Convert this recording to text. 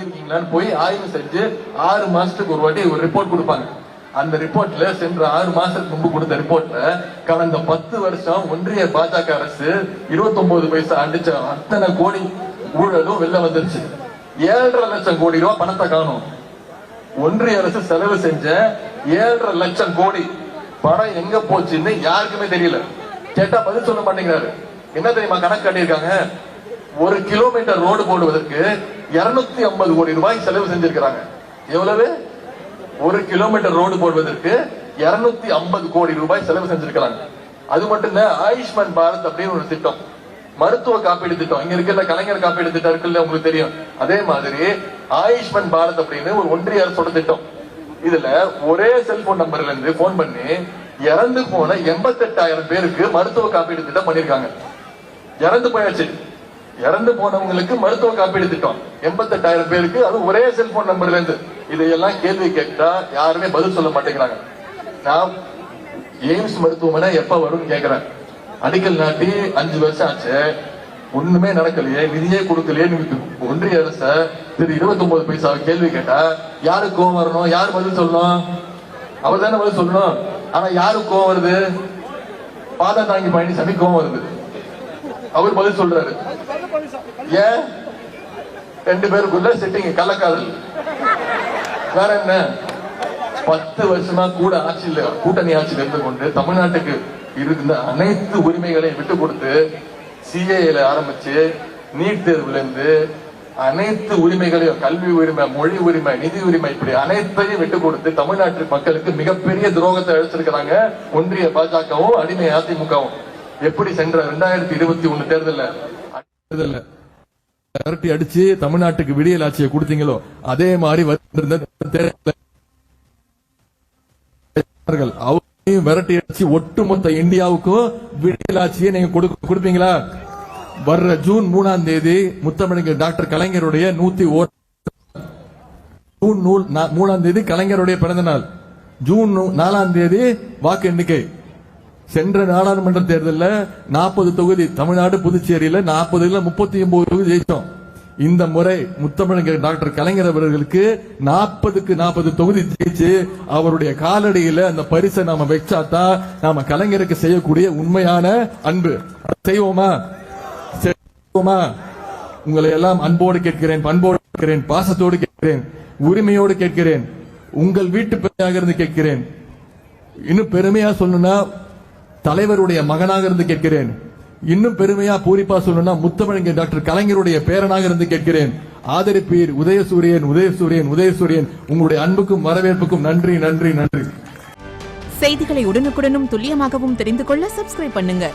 பண்ணிருக்கீங்களான்னு போய் ஆய்வு செஞ்சு 6 மாசத்துக்கு ஒரு வாட்டி ஒரு ரிப்போர்ட் கொடுப்பாங்க. அந்த ரிப்போர்ட்ல சென்ற 6 மாசத்துக்கு முன்பு கொடுத்த ரிப்போர்ட்ல கடந்த 10 வருஷம் ஒன்றிய பாஜக அரசு 29 பைசா அடிச்ச அத்தனை கோடி ஊழலும் வெளில வந்துருச்சு. 7.5 லட்சம் கோடி ரூபாய் பணத்தை காணும். ஒன்றிய அரசு செலவு செஞ்ச 7.5 லட்சம் கோடி பணம் எங்க போச்சுன்னு யாருக்குமே தெரியல. கேட்டா பதில் சொல்ல மாட்டேங்கிறாரு. என்ன தெரியுமா கணக்கு காட்டியிருக்காங்க? 1 கிலோமீட்டர் ரோடு போடுவதற்கு 250 கோடி ரூபாய் செலவு செஞ்சிருக்கிறாங்க. எவ்வளவு? 1 கிலோமீட்டர் ரோடு போடுவதற்கு 250 கோடி ரூபாய் செலவு செஞ்சிருக்கிறாங்க. அது மட்டும் இல்ல, ஆயுஷ்மான் பாரத் அப்படின்னு ஒரு திட்டம், மருத்துவ காப்பீடு திட்டம். இங்க இருக்கிற கலைஞர் காப்பீடு திட்டம் இருக்குல்ல, உங்களுக்கு தெரியும். அதே மாதிரி ஆயுஷ்மான் பாரத் அப்படின்னு ஒரு ஒன்றிய அரசோட திட்டம். இதுல ஒரே செல்போன் நம்பர்ல இருந்து போன் பண்ணி இறந்து போன 88,000 பேருக்கு மருத்துவ காப்பீடு திட்டம் பண்ணிருக்காங்க. இறந்து போயாச்சு, இறந்து போனவங்களுக்கு மருத்துவ காப்பீடு திட்டம் 88,000 பேருக்கு, அது ஒரே செல்போன் நம்பர்ல இருந்து. இதையெல்லாம் கேள்வி கேட்டா யாருமே பதில் சொல்ல மாட்டேங்கிறாங்க. நான் எய்ம்ஸ் மருத்துவமனை எப்ப வரும் கேக்குறேன். அடிக்கல் நாட்டி 5 வருஷம் ஆச்சு, ஒண்ணுமே நடக்கலையே, நிதியே கொடுக்கலையே. ஒன்றிய அரச திரு 29 பைசா கேள்வி கேட்டா யாருக்கு கோவம் வரணும்? யாரு பதில் சொல்லணும்? அவர் தானே பதில் சொல்லணும். ஆனா யாருக்கு கோவம் வருது? பாதா தாங்கி பழனிசாமி கோவம் வருது. அவர் பதில் சொல்றாரு. ஏன்? 2 பேருக்குள்ள செட்டிங், கள்ளக்காதல். வேற என்ன? 10 வருஷமா கூட ஆட்சியில், கூட்டணி ஆட்சியில் இருந்து கொண்டு தமிழ்நாட்டுக்கு இருந்த அனைத்து உரிமைகளையும் விட்டு கொடுத்து, சிஏல ஆரம்பிச்சு நீட் தேர்வுல இருந்து அனைத்து உரிமைகளையும், கல்வி உரிமை, மொழி உரிமை, நிதி உரிமை, இப்படி அனைத்தையும் விட்டு கொடுத்து தமிழ்நாட்டு மக்களுக்கு மிகப்பெரிய துரோகத்தை அழிச்சிருக்கிறாங்க ஒன்றிய பாஜகவும் அடிமை அதிமுகவும். எப்படி சென்ற 2021 தேர்தல்ல விரட்டி அடிச்சு தமிழ்நாட்டுக்கு விடியல் ஆட்சியை கொடுத்தீங்களோ அதே மாதிரி அவரையும் விரட்டி அடிச்சு ஒட்டுமொத்த இந்தியாவுக்கும் விடியல் ஆட்சியை நீங்க கொடுப்பீங்களா? வர்ற ஜூன் 3ஆம் தேதி முத்தமிழ் டாக்டர் கலைஞருடைய 101 ஜூன் 3ஆம் தேதி கலைஞருடைய பிறந்த நாள். ஜூன் 4ஆம் தேதி வாக்கு எண்ணிக்கை. சென்ற நாடாளுமன்ற தேர்தலில் 40 தொகுதி தமிழ்நாடு புதுச்சேரியில 40 39 தொகுதி ஜெயிச்சோம். இந்த முறை முத்தமிழ் டாக்டர் கலைஞர் அவர்களுக்கு 40க்கு 40 தொகுதி ஜெயிச்சு அவருடைய காலடியில அந்த பரிசை நாம வச்சாதான் நாம கலைஞருக்கு செய்யக்கூடிய உண்மையான அன்பு. செய்வோமா? உங்களை எல்லாம் அன்போடு கேட்கிறேன், பண்போடு கேட்கிறேன், பாசத்தோடு கேட்கிறேன், உரிமையோடு கேட்கிறேன், உங்கள் வீட்டு பிள்ளையாக இருந்து கேட்கிறேன். இன்னும் பெருமையா சொல்லணும்னா தலைவருடைய மகனாக இருந்து கேட்கிறேன். இன்னும் பெருமையா பூரிப்பா சொல்லணும்னா முத்தமிழ் டாக்டர் கலைஞருடைய பேரனாக இருந்து கேட்கிறேன். ஆதரிப்பீர். உதயசூரியன், உதயசூரியன், உதயசூரியன். உங்களுடைய அன்புக்கும் வரவேற்புக்கும் நன்றி, நன்றி, நன்றி. செய்திகளை உடனுக்குடனும் துல்லியமாகவும் தெரிந்து கொள்ள சப்ஸ்கிரைப் பண்ணுங்க.